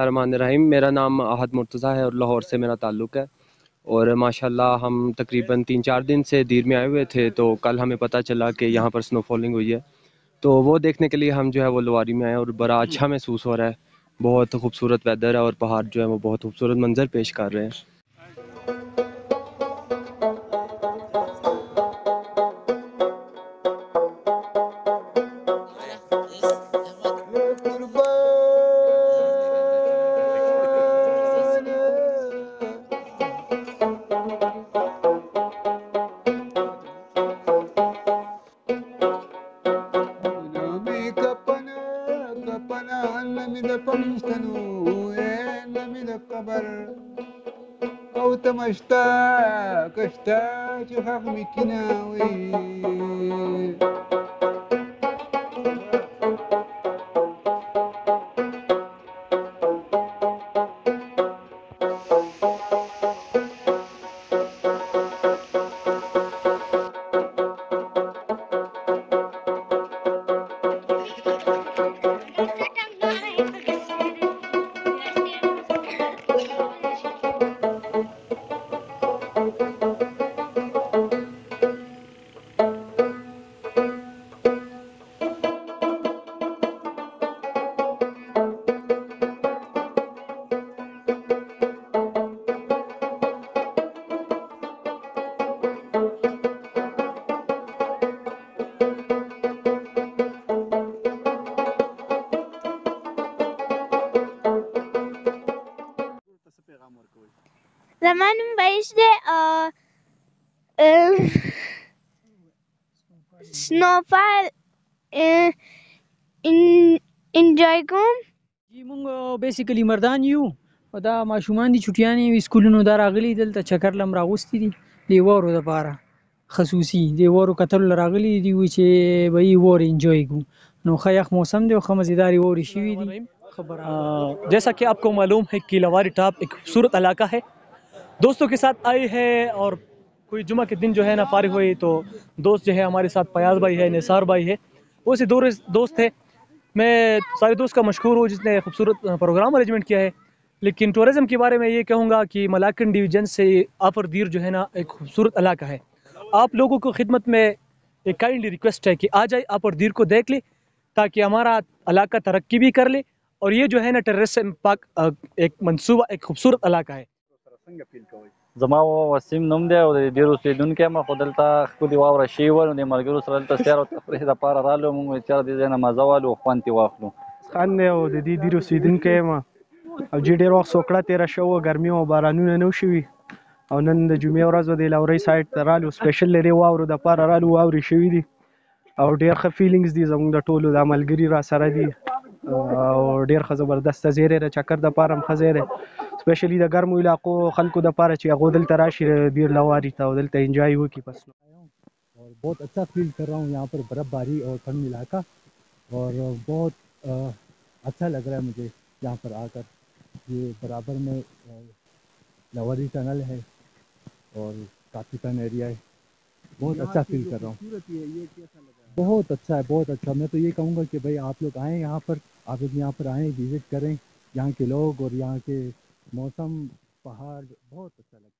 रहमान, मेरा नाम अहद मुर्तज़ा है और लाहौर से मेरा ताल्लुक़ है। और माशाल्लाह हम तकरीबन 3-4 दिन से दीर में आए हुए थे, तो कल हमें पता चला कि यहाँ पर स्नोफॉलिंग हुई है। तो वो देखने के लिए हम जो है वो लवारी में आए और बड़ा अच्छा महसूस हो रहा है। बहुत खूबसूरत वेदर है और पहाड़ जो है वो बहुत खूबसूरत मंजर पेश कर रहे हैं। مشتاق اشتاق فهمك ناوي زمان بهش ده स्नोफॉल انجوय کوم. جی مونږ بیسیکلی مردان یو او دا ماشومان دي چټیانې وي سکولونو دا راغلي دلته چکر لم راغوستي دي د وورو دپاره خصوصي د وورو کتلو راغلي دي وي چې به یې وور انجوy کو نو ښه یخ موسم دی او ښه مزیدارې وورې شوي دي. जैसा कि आपको मालूम है कि लवारी टॉप एक खूबसूरत इलाका है। दोस्तों के साथ आए हैं और कोई जुमा के दिन जो है ना फारिग हुए तो दोस्त जो है हमारे साथ फयाज भाई है, निसार भाई है, वो से दो दोस्त है। मैं सारे दोस्त का मशहूर हूँ जिसने खूबसूरत प्रोग्राम अरेंजमेंट किया है। लेकिन टूरिज़म के बारे में ये कहूँगा कि मलाकन डिवीज़न से आपर दीर जो है ना एक खूबसूरत इलाका है। आप लोगों को खिदमत में एक काइंडली रिक्वेस्ट है कि आ जाए आपर दीर को देख ले ताकि हमारा इलाका तरक्की भी कर ले और ये जो है ना टेररिस्ट से पाक एक मंसूबा एक खूबसूरत इलाका है। زما وسیم نوم دی او د ډېر اوسېدونکی یم خو دلته ښکلې واوره شوې وه نو د ملګرو سره دلته سیر او تفریح دپاره رالو موږ ویل چېرې دې ځای نه مزه والو او خوند ترې واخلو. خان دی او د دې دیر اوسېدونکی یم او چې ډېر وخت سوکړه تېره شوې وه ګرمي او بارانونه نه شوي او نن د جمعې ورځ د لورۍ سایډ ته رالو سپیشل د دې واورو دپاره رالو واورې شوي دي او ډېر ښه فیلینګز دي زموږ د ټولو دا ملګري را سره دي او ډېر ښه زبردسته ځای دی د چکر دپاره هم ښه ځای دی स्पेशली د ګرمو علاقو خلکو دپاره چې هغوی دلته راشي دیر لواري ته او دلته انجوای وکړي. بس और बहुत अच्छा फील कर रहा हूँ यहाँ पर बर्फ़बारी और ठंड इलाका और बहुत अच्छा लग रहा है मुझे यहाँ पर आकर। ये बराबर में लवारी टनल है और काफ़ी फन एरिया है। बहुत अच्छा फील कर रहा हूँ। बहुत अच्छा है, बहुत अच्छा। मैं तो ये कहूँगा कि भाई आप लोग आएँ यहाँ पर, आप लोग यहाँ पर आएँ, विज़िट करें। यहाँ के लोग और यहाँ के मौसम पहाड़ बहुत अच्छा लगता है।